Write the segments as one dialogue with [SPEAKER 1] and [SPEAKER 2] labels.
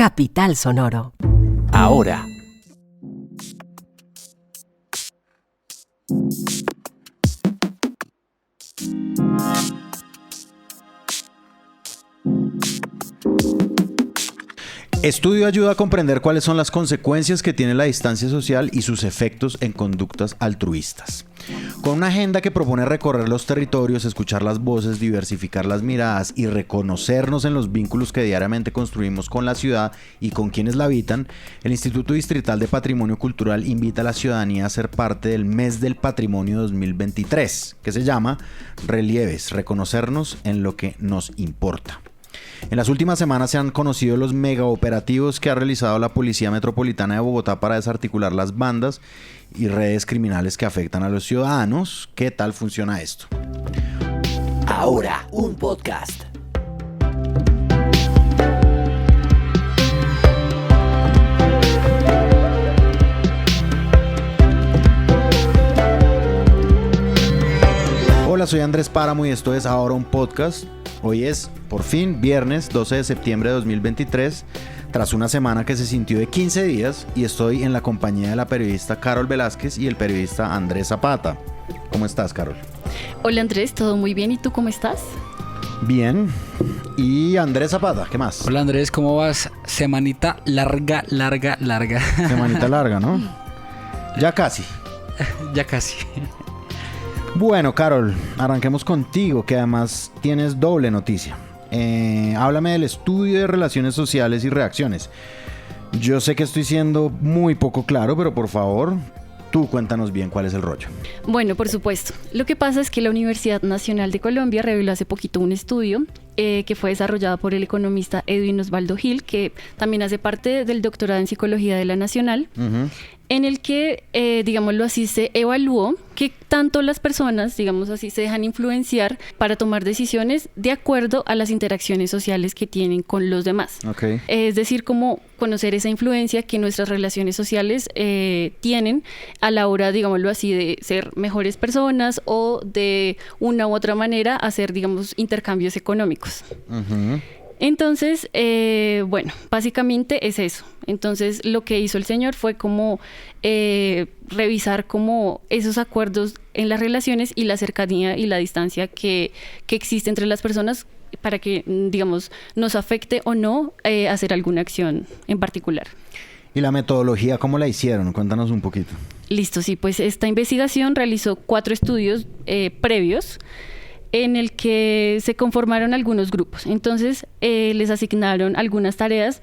[SPEAKER 1] Capital Sonoro.
[SPEAKER 2] Ahora.
[SPEAKER 3] Estudio ayuda a comprender cuáles son las consecuencias que tiene la distancia social y sus efectos en conductas altruistas. Con una agenda que propone recorrer los territorios, escuchar las voces, diversificar las miradas y reconocernos en los vínculos que diariamente construimos con la ciudad y con quienes la habitan, el Instituto Distrital de Patrimonio Cultural invita a la ciudadanía a ser parte del Mes del Patrimonio 2023, que se llama Relieves, reconocernos en lo que nos importa. En las últimas semanas se han conocido los megaoperativos que ha realizado la Policía Metropolitana de Bogotá para desarticular las bandas y redes criminales que afectan a los ciudadanos. ¿Qué tal funciona esto?
[SPEAKER 2] Ahora, un podcast.
[SPEAKER 3] Hola, soy Andrés Páramo y esto es Ahora un podcast. Hoy es, por fin, viernes 12 de septiembre de 2023, tras una semana que se sintió de 15 días y estoy en la compañía de la periodista Carol Velázquez y el periodista Andrés Zapata. ¿Cómo estás, Carol?
[SPEAKER 4] Hola Andrés, todo muy bien, ¿y tú cómo estás?
[SPEAKER 3] Bien. Y Andrés Zapata, ¿qué más?
[SPEAKER 5] Hola Andrés, ¿cómo vas? Semanita larga.
[SPEAKER 3] Semanita larga, ¿no? Ya casi.
[SPEAKER 5] Ya casi.
[SPEAKER 3] Bueno, Carol, arranquemos contigo, que además tienes doble noticia. Háblame del estudio de relaciones sociales y reacciones. Yo sé que estoy siendo muy poco claro, pero por favor, tú cuéntanos bien cuál es el rollo.
[SPEAKER 4] Bueno, por supuesto. Lo que pasa es que la Universidad Nacional de Colombia reveló hace poquito un estudio que fue desarrollado por el economista Edwin Osvaldo Gil, que también hace parte del doctorado en Psicología de la Nacional, en el que, digámoslo así, se evaluó que tanto las personas, digamos así, se dejan influenciar para tomar decisiones de acuerdo a las interacciones sociales que tienen con los demás.
[SPEAKER 3] Okay.
[SPEAKER 4] Es decir, como conocer esa influencia que nuestras relaciones sociales tienen a la hora, digámoslo así, de ser mejores personas o de una u otra manera hacer, digamos, intercambios económicos.
[SPEAKER 3] Uh-huh.
[SPEAKER 4] Entonces, bueno, básicamente es eso. Entonces, lo que hizo el señor fue como revisar como esos acuerdos en las relaciones y la cercanía y la distancia que existe entre las personas para que, digamos, nos afecte o no hacer alguna acción en particular.
[SPEAKER 3] ¿Y la metodología cómo la hicieron? Cuéntanos un poquito.
[SPEAKER 4] Listo, sí, pues esta investigación realizó 4 estudios previos en el que se conformaron algunos grupos. Entonces, les asignaron algunas tareas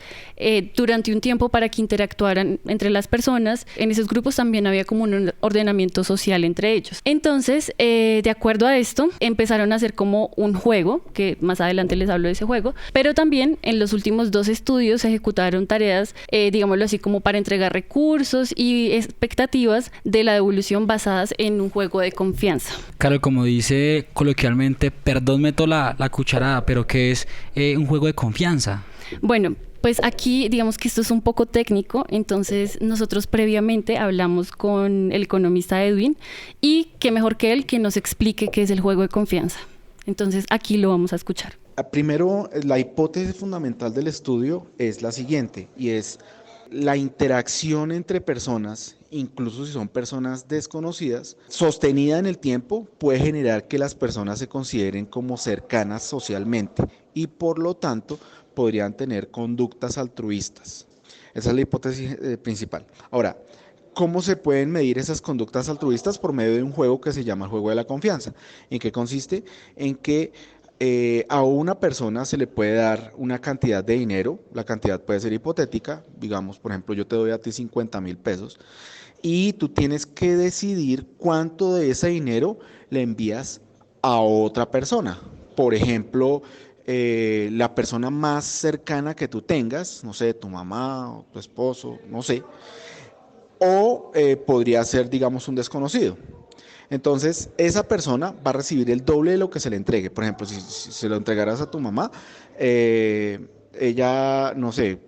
[SPEAKER 4] durante un tiempo para que interactuaran entre las personas. En esos grupos también había como un ordenamiento social entre ellos. Entonces, de acuerdo a esto, empezaron a hacer como un juego, que más adelante les hablo de ese juego, pero también en los últimos 2 estudios se ejecutaron tareas, digámoslo así, como para entregar recursos y expectativas de la devolución basadas en un juego de confianza.
[SPEAKER 5] Claro, como dice coloquialmente, perdón, meto la cucharada, pero ¿qué es un juego de confianza?
[SPEAKER 4] Bueno, pues aquí digamos que esto es un poco técnico, entonces nosotros previamente hablamos con el economista Edwin y qué mejor que él que nos explique qué es el juego de confianza. Entonces aquí lo vamos a escuchar.
[SPEAKER 6] Primero, la hipótesis fundamental del estudio es la siguiente, y es la interacción entre personas, incluso si son personas desconocidas, sostenida en el tiempo, puede generar que las personas se consideren como cercanas socialmente y por lo tanto podrían tener conductas altruistas. Esa es la hipótesis principal. Ahora, ¿cómo se pueden medir esas conductas altruistas? Por medio de un juego que se llama el juego de la confianza. ¿En qué consiste? En que a una persona se le puede dar una cantidad de dinero, la cantidad puede ser hipotética, digamos, por ejemplo, yo te doy a ti 50,000 pesos y tú tienes que decidir cuánto de ese dinero le envías a otra persona. Por ejemplo, la persona más cercana que tú tengas, no sé, tu mamá o tu esposo, no sé, o podría ser, digamos, un desconocido. Entonces, esa persona va a recibir el doble de lo que se le entregue. Por ejemplo, si se lo entregaras a tu mamá, ella, no sé,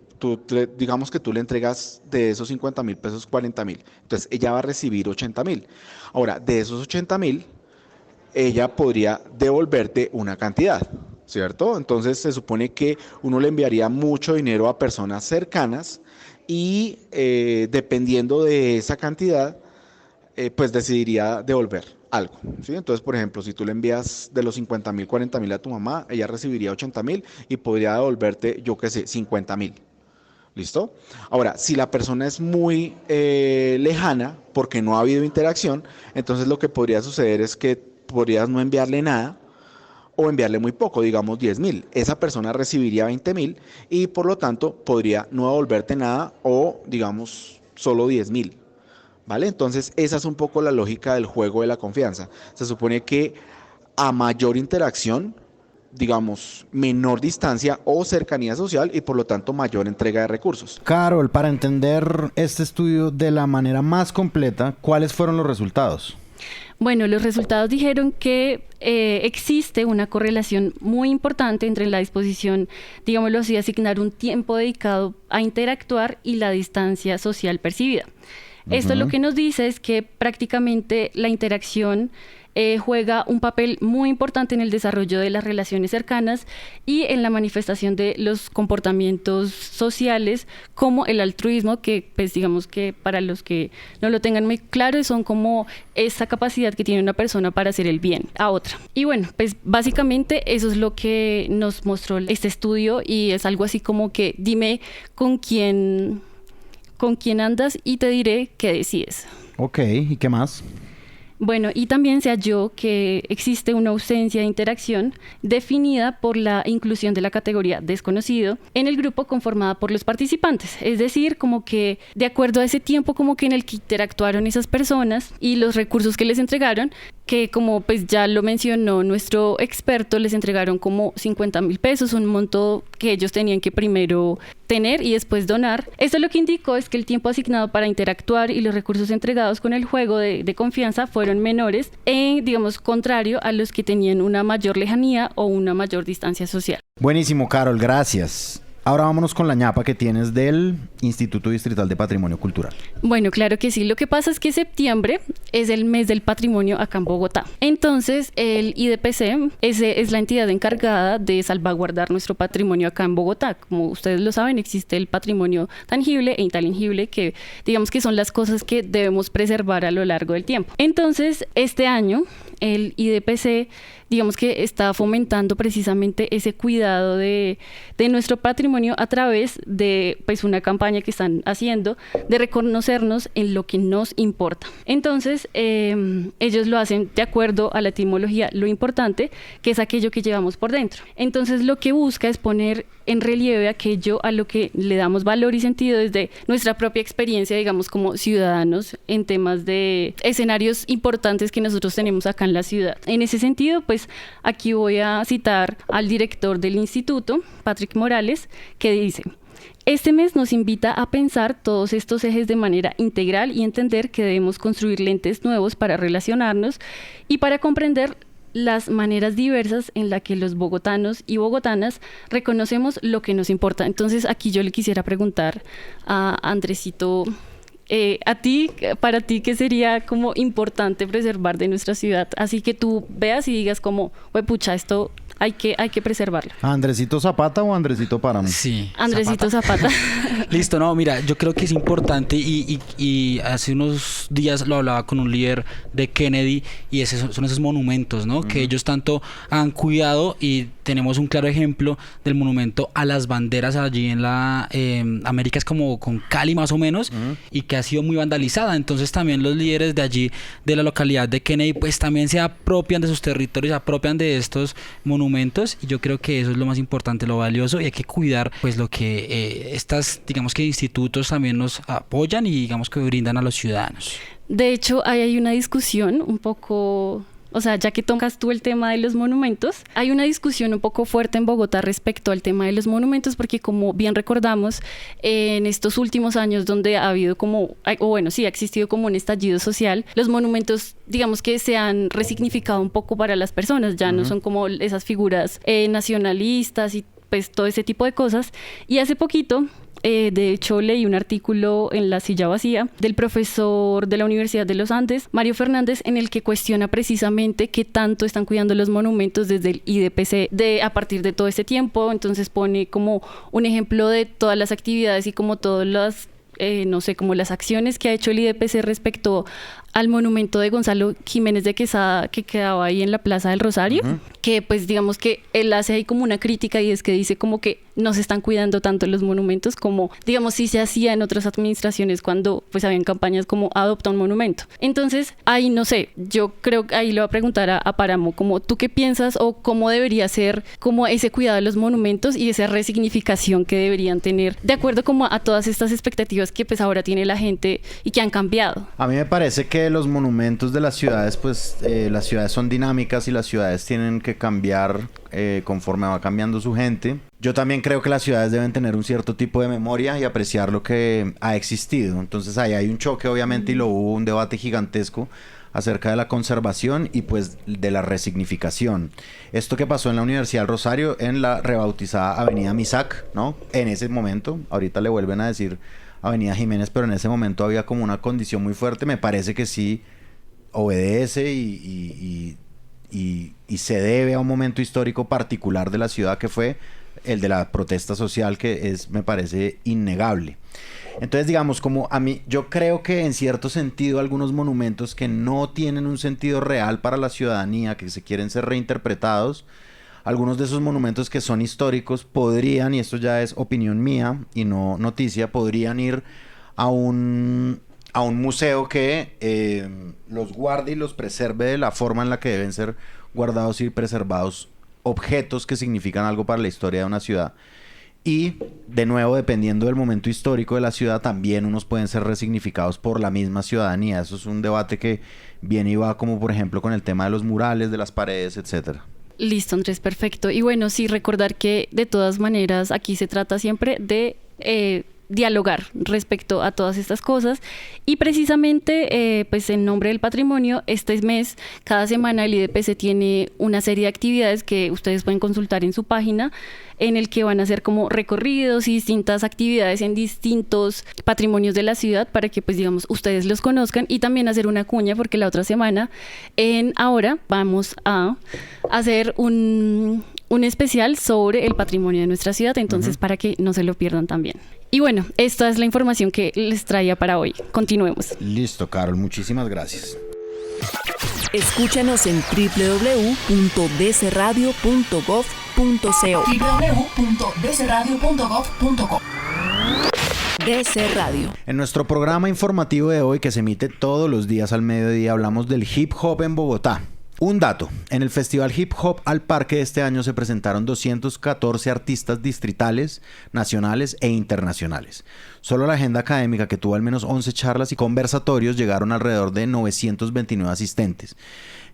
[SPEAKER 6] digamos que tú le entregas de esos 50,000 pesos 40,000. Entonces, ella va a recibir 80,000. Ahora, de esos 80,000, ella podría devolverte una cantidad. ¿cierto? Entonces se supone que uno le enviaría mucho dinero a personas cercanas y dependiendo de esa cantidad, pues decidiría devolver algo, ¿sí? Entonces, por ejemplo, si tú le envías de los 50.000, 40.000 a tu mamá, ella recibiría 80.000 y podría devolverte, yo qué sé, 50.000. ¿Listo? Ahora, si la persona es muy lejana, porque no ha habido interacción, entonces lo que podría suceder es que podrías no enviarle nada o enviarle muy poco, digamos 10.000. Esa persona recibiría 20.000 y por lo tanto podría no devolverte nada o, digamos, solo 10.000. ¿Vale? Entonces, esa es un poco la lógica del juego de la confianza. Se supone que a mayor interacción, digamos, menor distancia o cercanía social y por lo tanto mayor entrega de recursos.
[SPEAKER 3] Carol, para entender este estudio de la manera más completa, ¿cuáles fueron los resultados?
[SPEAKER 4] Bueno, los resultados dijeron que existe una correlación muy importante entre la disposición, digámoslo así, a asignar un tiempo dedicado a interactuar y la distancia social percibida. Esto lo que nos dice es que prácticamente la interacción juega un papel muy importante en el desarrollo de las relaciones cercanas y en la manifestación de los comportamientos sociales como el altruismo, que pues digamos que para los que no lo tengan muy claro son como esa capacidad que tiene una persona para hacer el bien a otra. Y bueno, pues básicamente eso es lo que nos mostró este estudio y es algo así como que dime con quién andas y te diré qué decides.
[SPEAKER 3] Ok, ¿y qué más?
[SPEAKER 4] Bueno, y también se halló que existe una ausencia de interacción definida por la inclusión de la categoría desconocido en el grupo conformada por los participantes. Es decir, como que de acuerdo a ese tiempo como que en el que interactuaron esas personas y los recursos que les entregaron, que como pues ya lo mencionó nuestro experto, les entregaron como 50.000 pesos, un monto que ellos tenían que primero tener y después donar. Esto lo que indicó es que el tiempo asignado para interactuar y los recursos entregados con el juego de confianza fueron menores, digamos, contrario a los que tenían una mayor lejanía o una mayor distancia social.
[SPEAKER 3] Buenísimo, Carol, gracias. Ahora vámonos con la ñapa que tienes del Instituto Distrital de Patrimonio Cultural.
[SPEAKER 4] Bueno, claro que sí. Lo que pasa es que septiembre es el mes del patrimonio acá en Bogotá. Entonces, el IDPC es la entidad encargada de salvaguardar nuestro patrimonio acá en Bogotá. Como ustedes lo saben, existe el patrimonio tangible e intangible, que digamos que son las cosas que debemos preservar a lo largo del tiempo. Entonces, este año, el IDPC digamos que está fomentando precisamente ese cuidado de nuestro patrimonio a través de pues una campaña que están haciendo de reconocernos en lo que nos importa. Entonces, ellos lo hacen de acuerdo a la etimología, lo importante, que es aquello que llevamos por dentro. Entonces, lo que busca es poner en relieve aquello a lo que le damos valor y sentido desde nuestra propia experiencia, digamos, como ciudadanos en temas de escenarios importantes que nosotros tenemos acá en la ciudad. En ese sentido, pues aquí voy a citar al director del instituto, Patrick Morales, que dice: este mes nos invita a pensar todos estos ejes de manera integral y entender que debemos construir lentes nuevos para relacionarnos y para comprender las maneras diversas en las que los bogotanos y bogotanas reconocemos lo que nos importa. Entonces, aquí yo le quisiera preguntar a Andresito, para ti, ¿qué sería como importante preservar de nuestra ciudad? Así que tú veas y digas como, pucha, esto hay que preservarlo.
[SPEAKER 3] ¿Andresito Zapata o Andresito Páramo?
[SPEAKER 5] Sí.
[SPEAKER 4] Andresito Zapata.
[SPEAKER 5] Listo, no, mira, yo creo que es importante y hace unos días lo hablaba con un líder de Kennedy y son esos monumentos, ¿no? Que ellos tanto han cuidado y tenemos un claro ejemplo del monumento a las banderas allí en la América, es como con Cali más o menos, y que ha sido muy vandalizada. Entonces también los líderes de allí, de la localidad de Kennedy, pues también se apropian de sus territorios, se apropian de estos monumentos, y yo creo que eso es lo más importante, lo valioso, y hay que cuidar pues lo que estas, digamos que institutos también nos apoyan y digamos que brindan a los ciudadanos.
[SPEAKER 4] De hecho, hay una discusión un poco... O sea, ya que tocas tú el tema de los monumentos, hay una discusión un poco fuerte en Bogotá respecto al tema de los monumentos, porque como bien recordamos, en estos últimos años donde ha habido ha existido como un estallido social, los monumentos, digamos que se han resignificado un poco para las personas, ya no son como esas figuras nacionalistas y pues todo ese tipo de cosas. Y hace poquito De hecho, leí un artículo en La Silla Vacía del profesor de la Universidad de los Andes, Mario Fernández, en el que cuestiona precisamente qué tanto están cuidando los monumentos desde el IDPC a partir de todo este tiempo. Entonces pone como un ejemplo de todas las actividades y como todas las como las acciones que ha hecho el IDPC respecto al monumento de Gonzalo Jiménez de Quesada que quedaba ahí en la Plaza del Rosario, que pues digamos que él hace ahí como una crítica y es que dice como que no se están cuidando tanto los monumentos como digamos sí se hacía en otras administraciones cuando pues habían campañas como adopta un monumento. Entonces ahí no sé, yo creo que ahí le voy a preguntar a Páramo como tú qué piensas o cómo debería ser como ese cuidado de los monumentos y esa resignificación que deberían tener de acuerdo como a todas estas expectativas que pues ahora tiene la gente y que han cambiado.
[SPEAKER 3] A mí me parece que los monumentos de las ciudades, pues las ciudades son dinámicas y las ciudades tienen que cambiar conforme va cambiando su gente. Yo también creo que las ciudades deben tener un cierto tipo de memoria y apreciar lo que ha existido. Entonces ahí hay un choque obviamente y lo hubo un debate gigantesco acerca de la conservación y pues de la resignificación. Esto que pasó en la Universidad del Rosario en la rebautizada Avenida Misac, ¿no? En ese momento, ahorita le vuelven a decir Avenida Jiménez, pero en ese momento había como una condición muy fuerte. Me parece que sí obedece y se debe a un momento histórico particular de la ciudad que fue el de la protesta social, que es, me parece, innegable. Entonces, digamos, como a mí, yo creo que en cierto sentido algunos monumentos que no tienen un sentido real para la ciudadanía, que se quieren ser reinterpretados, algunos de esos monumentos que son históricos podrían, y esto ya es opinión mía y no noticia, podrían ir a un museo que los guarde y los preserve de la forma en la que deben ser guardados y preservados objetos que significan algo para la historia de una ciudad. Y, de nuevo, dependiendo del momento histórico de la ciudad, también unos pueden ser resignificados por la misma ciudadanía. Eso es un debate que viene y va, como por ejemplo con el tema de los murales, de las paredes, etcétera.
[SPEAKER 4] Listo, Andrés, perfecto. Y bueno, sí, recordar que de todas maneras aquí se trata siempre de dialogar respecto a todas estas cosas y precisamente pues en nombre del patrimonio este mes, cada semana el IDPC tiene una serie de actividades que ustedes pueden consultar en su página en el que van a hacer como recorridos y distintas actividades en distintos patrimonios de la ciudad para que pues digamos ustedes los conozcan y también hacer una cuña porque la otra semana en Ahora vamos a hacer un especial sobre el patrimonio de nuestra ciudad, entonces para que no se lo pierdan también. Y bueno, esta es la información que les traía para hoy. Continuemos.
[SPEAKER 3] Listo, Carol, muchísimas gracias.
[SPEAKER 2] Escúchanos en www.dcradio.gov.co.
[SPEAKER 1] www.dcradio.gov.co.
[SPEAKER 2] DC Radio.
[SPEAKER 3] En nuestro programa informativo de hoy, que se emite todos los días al mediodía, hablamos del hip hop en Bogotá. Un dato, en el Festival Hip Hop al Parque de este año se presentaron 214 artistas distritales, nacionales e internacionales. Solo la agenda académica, que tuvo al menos 11 charlas y conversatorios, llegaron alrededor de 929 asistentes.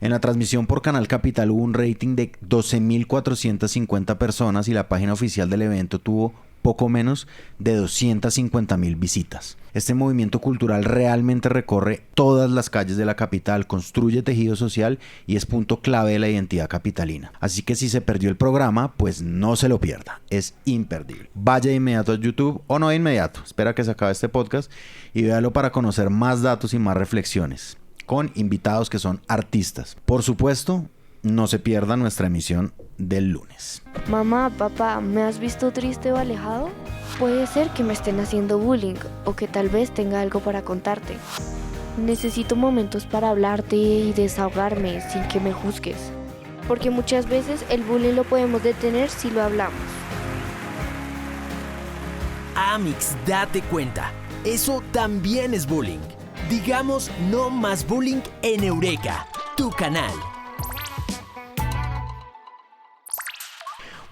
[SPEAKER 3] En la transmisión por Canal Capital hubo un rating de 12.450 personas y la página oficial del evento tuvo poco menos de 250.000 visitas. Este movimiento cultural realmente recorre todas las calles de la capital, construye tejido social y es punto clave de la identidad capitalina. Así que si se perdió el programa, pues no se lo pierda, es imperdible. Vaya de inmediato a YouTube, o no de inmediato, espera que se acabe este podcast y véalo para conocer más datos y más reflexiones, con invitados que son artistas. Por supuesto, no se pierda nuestra emisión del lunes.
[SPEAKER 7] Mamá, papá, ¿me has visto triste o alejado? Puede ser que me estén haciendo bullying o que tal vez tenga algo para contarte. Necesito momentos para hablarte y desahogarme sin que me juzgues. Porque muchas veces el bullying lo podemos detener si lo hablamos.
[SPEAKER 2] Amix, date cuenta. Eso también es bullying. Digamos no más bullying en Eureka, tu canal.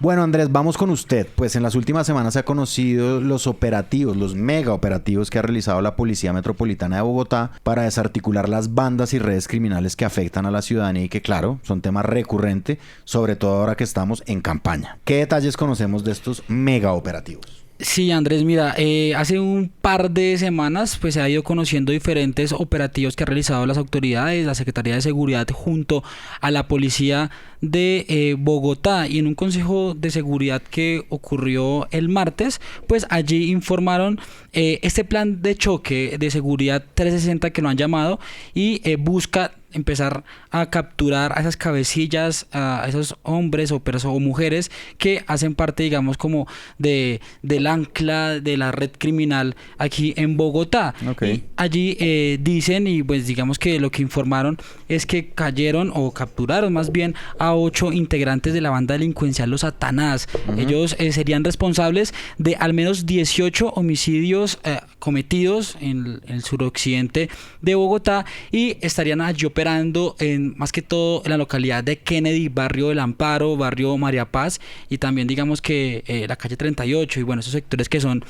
[SPEAKER 3] Bueno, Andrés, vamos con usted. Pues en las últimas semanas se ha conocido los operativos, los mega operativos que ha realizado la Policía Metropolitana de Bogotá para desarticular las bandas y redes criminales que afectan a la ciudadanía y que, claro, son tema recurrente, sobre todo ahora que estamos en campaña. ¿Qué detalles conocemos de estos mega operativos?
[SPEAKER 5] Sí, Andrés, mira, hace un par de semanas pues se ha ido conociendo diferentes operativos que ha realizado las autoridades, la Secretaría de Seguridad junto a la Policía de Bogotá, y en un consejo de seguridad que ocurrió el martes, pues allí informaron este plan de choque de seguridad 360 que lo han llamado, y busca empezar a capturar a esas cabecillas, a esos hombres o mujeres que hacen parte, digamos, como del ancla de la red criminal aquí en Bogotá.
[SPEAKER 3] Okay.
[SPEAKER 5] Y allí dicen, y pues digamos que lo que informaron es que cayeron o capturaron más bien a 8 integrantes de la banda delincuencial Los Satanás. Ellos serían responsables de al menos 18 homicidios cometidos en el suroccidente de Bogotá, y estarían allí operando más que todo en la localidad de Kennedy, barrio del Amparo, barrio María Paz, y también digamos que la calle 38, y bueno, esos sectores que son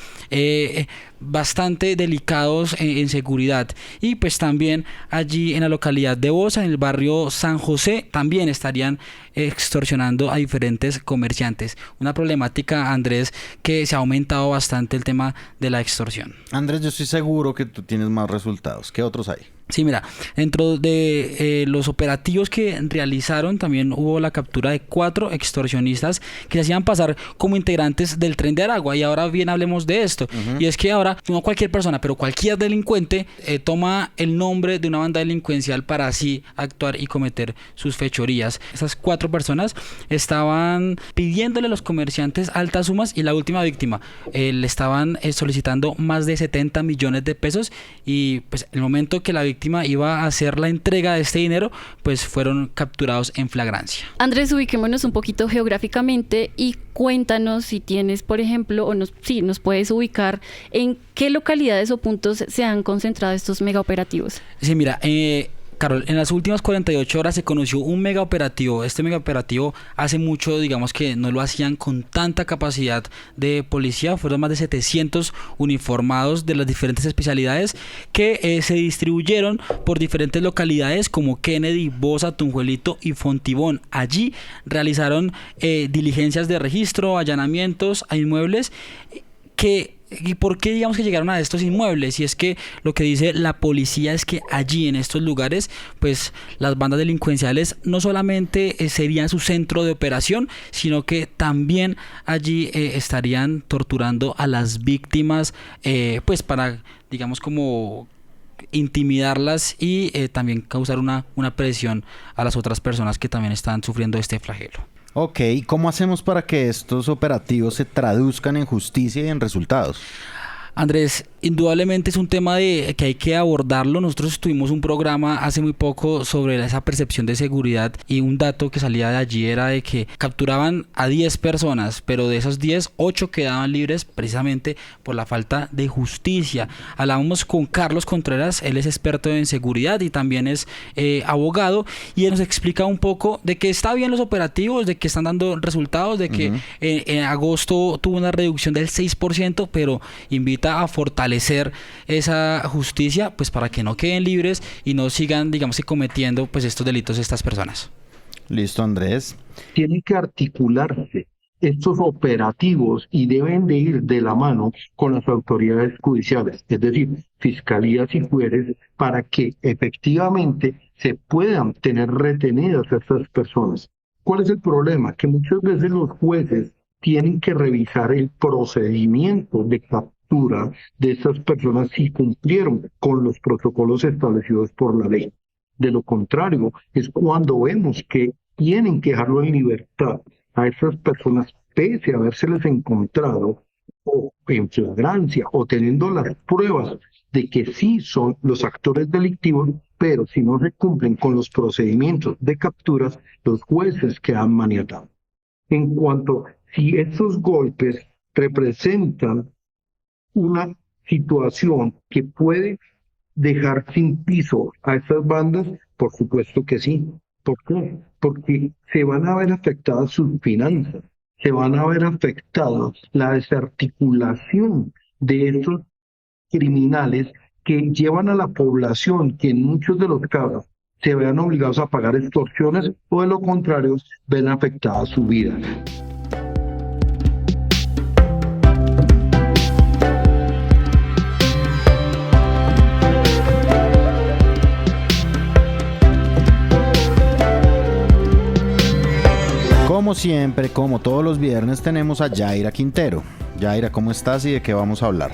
[SPEAKER 5] bastante delicados en seguridad. Y pues también allí en la localidad de Bosa, en el barrio San José, también estarían extorsionando a diferentes comerciantes. Una problemática, Andrés, que se ha aumentado bastante el tema de la extorsión.
[SPEAKER 3] Andrés, yo estoy seguro que tú tienes más resultados. ¿Qué otros hay?
[SPEAKER 5] Sí, mira, dentro de los operativos que realizaron también hubo la captura de 4 extorsionistas que se hacían pasar como integrantes del Tren de Aragua. Y ahora bien hablemos de esto. Y es que ahora no cualquier persona, pero cualquier delincuente toma el nombre de una banda delincuencial para así actuar y cometer sus fechorías. Esas 4 personas estaban pidiéndole a los comerciantes altas sumas, y la última víctima le estaban solicitando más de 70 millones de pesos, y pues el momento que la víctima iba a hacer la entrega de este dinero, pues fueron capturados en flagrancia.
[SPEAKER 4] Andrés, ubiquémonos un poquito geográficamente y cuéntanos si tienes, por ejemplo, o nos puedes ubicar en qué localidades o puntos se han concentrado estos megaoperativos.
[SPEAKER 5] Sí, mira, Carol, en las últimas 48 horas se conoció un mega operativo. Este mega operativo hace mucho, digamos que no lo hacían con tanta capacidad de policía. Fueron más de 700 uniformados de las diferentes especialidades que se distribuyeron por diferentes localidades como Kennedy, Bosa, Tunjuelito y Fontibón. Allí realizaron diligencias de registro, allanamientos a inmuebles ¿Y por qué digamos que llegaron a estos inmuebles? Y es que lo que dice la policía es que allí en estos lugares pues las bandas delincuenciales no solamente serían su centro de operación, sino que también allí estarían torturando a las víctimas pues para digamos como intimidarlas y también causar una presión a las otras personas que también están sufriendo este flagelo.
[SPEAKER 3] Ok, ¿cómo hacemos para que estos operativos se traduzcan en justicia y en resultados?
[SPEAKER 5] Andrés, indudablemente es un tema que hay que abordarlo. Nosotros tuvimos un programa hace muy poco sobre esa percepción de seguridad, y un dato que salía de allí era de que capturaban a 10 personas, pero de esos 10, 8 quedaban libres precisamente por la falta de justicia. Hablábamos con Carlos Contreras, él es experto en seguridad y también es abogado, y él nos explica un poco de que está bien los operativos, de que están dando resultados, de que en agosto tuvo una reducción del 6%, pero invita a fortalecer esa justicia pues para que no queden libres y no sigan digamos que cometiendo pues estos delitos estas personas.
[SPEAKER 3] Listo, Andrés.
[SPEAKER 1] Tienen que articularse estos operativos y deben de ir de la mano con las autoridades judiciales, es decir, fiscalías y jueces, para que efectivamente se puedan tener retenidas a estas personas. ¿Cuál es el problema? Que muchas veces los jueces tienen que revisar el procedimiento de captura de estas personas si cumplieron con los protocolos establecidos por la ley. De lo contrario, es cuando vemos que tienen que dejarlo en libertad a esas personas pese a habérseles encontrado o en flagrancia o teniendo las pruebas de que sí son los actores delictivos, pero si no se cumplen con los procedimientos de capturas, los jueces quedan maniatados. En cuanto si estos golpes representan una situación que puede dejar sin piso a estas bandas, por supuesto que sí. ¿Por qué? Porque se van a ver afectadas sus finanzas, se van a ver afectadas la desarticulación de estos criminales que llevan a la población que en muchos de los casos se vean obligados a pagar extorsiones o de lo contrario ven afectada su vida.
[SPEAKER 3] siempre, como todos los viernes, tenemos a Yaira Quintero. Yaira, ¿cómo estás y de qué vamos a hablar?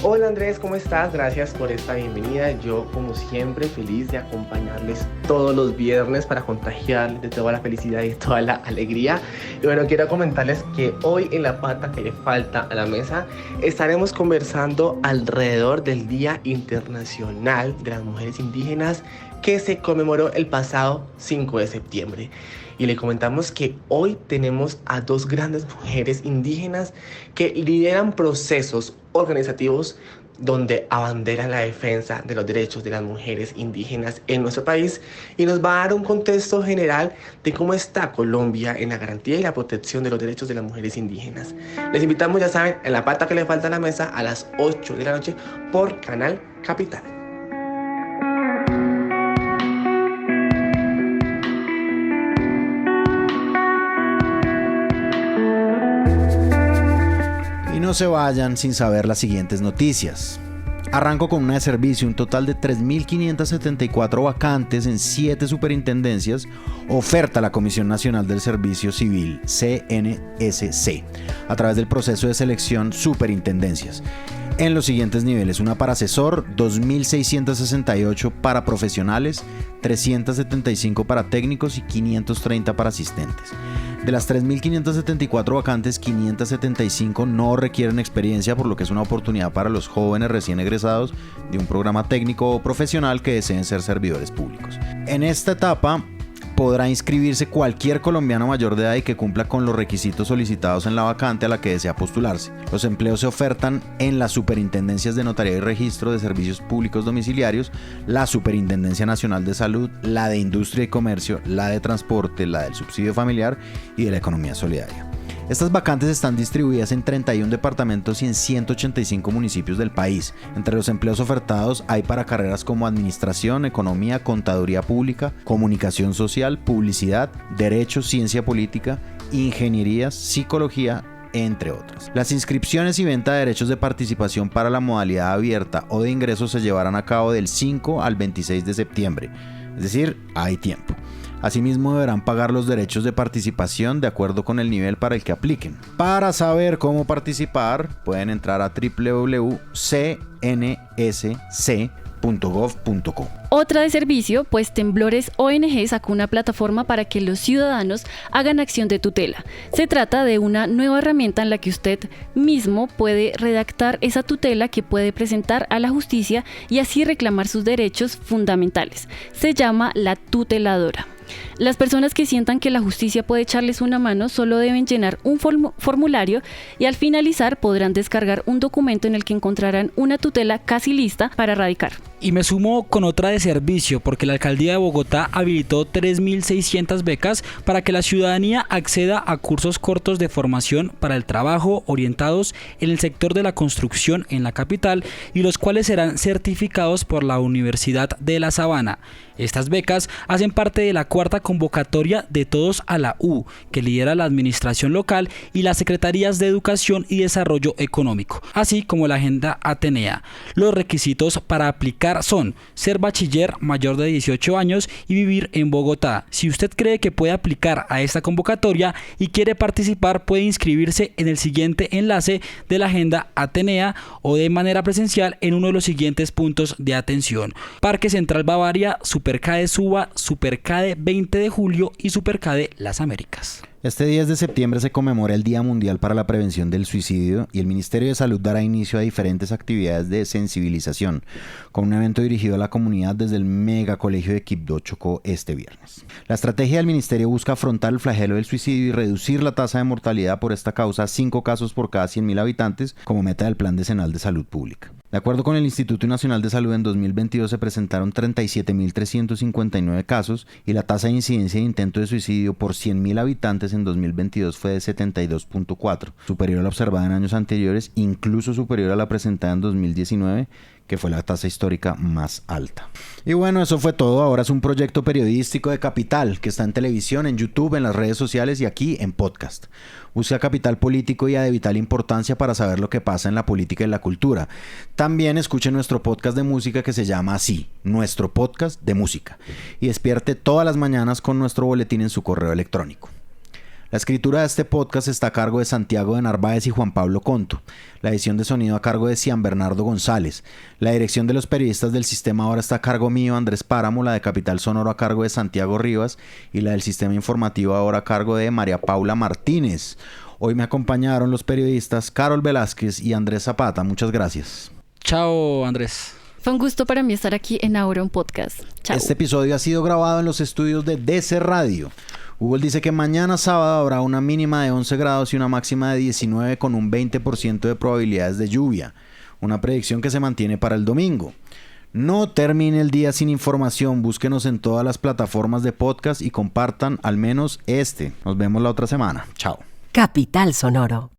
[SPEAKER 8] Hola Andrés, ¿cómo estás? Gracias por esta bienvenida. Yo, como siempre, feliz de acompañarles todos los viernes para contagiarles de toda la felicidad y toda la alegría. Y bueno, quiero comentarles que hoy en la pata que le falta a la mesa estaremos conversando alrededor del Día Internacional de las Mujeres Indígenas que se conmemoró el pasado 5 de septiembre. Y le comentamos que hoy tenemos a dos grandes mujeres indígenas que lideran procesos organizativos donde abanderan la defensa de los derechos de las mujeres indígenas en nuestro país y nos va a dar un contexto general de cómo está Colombia en la garantía y la protección de los derechos de las mujeres indígenas. Les invitamos, ya saben, en la pata que le falta a la mesa a las 8 de la noche por Canal Capital.
[SPEAKER 3] No se vayan sin saber las siguientes noticias. Arranco con una de servicio. Un total de 3.574 vacantes en 7 superintendencias oferta la Comisión Nacional del Servicio Civil, CNSC, a través del proceso de selección superintendencias. En los siguientes niveles: una para asesor, 2.668 para profesionales, 375 para técnicos y 530 para asistentes. De las 3.574 vacantes, 575 no requieren experiencia, por lo que es una oportunidad para los jóvenes recién egresados de un programa técnico o profesional que deseen ser servidores públicos. En esta etapa podrá inscribirse cualquier colombiano mayor de edad y que cumpla con los requisitos solicitados en la vacante a la que desea postularse. Los empleos se ofertan en las superintendencias de notaría y registro de servicios públicos domiciliarios, la Superintendencia Nacional de Salud, la de Industria y Comercio, la de Transporte, la del Subsidio Familiar y de la Economía Solidaria. Estas vacantes están distribuidas en 31 departamentos y en 185 municipios del país. Entre los empleos ofertados hay para carreras como Administración, Economía, Contaduría Pública, Comunicación Social, Publicidad, Derecho, Ciencia Política, Ingenierías, Psicología, entre otras. Las inscripciones y venta de derechos de participación para la modalidad abierta o de ingreso se llevarán a cabo del 5 al 26 de septiembre, es decir, hay tiempo. Asimismo, deberán pagar los derechos de participación de acuerdo con el nivel para el que apliquen. Para saber cómo participar, pueden entrar a www.cnsc.gov.co.
[SPEAKER 4] Otra de servicio, pues Temblores ONG sacó una plataforma para que los ciudadanos hagan acción de tutela. Se trata de una nueva herramienta en la que usted mismo puede redactar esa tutela que puede presentar a la justicia y así reclamar sus derechos fundamentales. Se llama la tuteladora. Las personas que sientan que la justicia puede echarles una mano solo deben llenar un formulario y al finalizar podrán descargar un documento en el que encontrarán una tutela casi lista para radicar.
[SPEAKER 5] Y me sumo con otra de servicio, porque la Alcaldía de Bogotá habilitó 3.600 becas para que la ciudadanía acceda a cursos cortos de formación para el trabajo orientados en el sector de la construcción en la capital y los cuales serán certificados por la Universidad de La Sabana. Estas becas hacen parte de la cuarta convocatoria de Todos a la U, que lidera la administración local y las secretarías de Educación y Desarrollo Económico, así como la Agenda Atenea. Los requisitos para aplicar son ser bachiller mayor de 18 años y vivir en Bogotá. Si usted cree que puede aplicar a esta convocatoria y quiere participar, puede inscribirse en el siguiente enlace de la Agenda Atenea o de manera presencial en uno de los siguientes puntos de atención: Parque Central Bavaria, Supercade Suba, Supercade 20 de julio y Supercade Las Américas.
[SPEAKER 3] Este 10 de septiembre se conmemora el Día Mundial para la Prevención del Suicidio y el Ministerio de Salud dará inicio a diferentes actividades de sensibilización, con un evento dirigido a la comunidad desde el Mega Colegio de Quibdó, Chocó, este viernes. La estrategia del Ministerio busca afrontar el flagelo del suicidio y reducir la tasa de mortalidad por esta causa a 5 casos por cada 100.000 habitantes, como meta del Plan Decenal de Salud Pública. De acuerdo con el Instituto Nacional de Salud, en 2022 se presentaron 37.359 casos y la tasa de incidencia de intento de suicidio por 100.000 habitantes en 2022 fue de 72.4, superior a la observada en años anteriores, incluso superior a la presentada en 2019, que fue la tasa histórica más alta. Y bueno, eso fue todo. Ahora es un proyecto periodístico de Capital, que está en televisión, en YouTube, en las redes sociales y aquí en podcast. Busca Capital Político y a de vital importancia para saber lo que pasa en la política y la cultura. También escuche nuestro podcast de música que se llama así, Nuestro Podcast de Música, y despierte todas las mañanas con nuestro boletín en su correo electrónico. La escritura de este podcast está a cargo de Santiago de Narváez y Juan Pablo Conto. La edición de sonido a cargo de Cian Bernardo González. La dirección de los periodistas del sistema ahora está a cargo mío, Andrés Páramo. La de Capital Sonoro a cargo de Santiago Rivas. Y la del sistema informativo ahora a cargo de María Paula Martínez. Hoy me acompañaron los periodistas Carol Velázquez y Andrés Zapata. Muchas gracias.
[SPEAKER 5] Chao, Andrés.
[SPEAKER 4] Fue un gusto para mí estar aquí en Ahora un Podcast. Chao.
[SPEAKER 3] Este episodio ha sido grabado en los estudios de DC Radio. Google dice que mañana sábado habrá una mínima de 11 grados y una máxima de 19 con un 20% de probabilidades de lluvia. Una predicción que se mantiene para el domingo. No termine el día sin información. Búsquenos en todas las plataformas de podcast y compartan al menos este. Nos vemos la otra semana. Chao.
[SPEAKER 9] Capital Sonoro.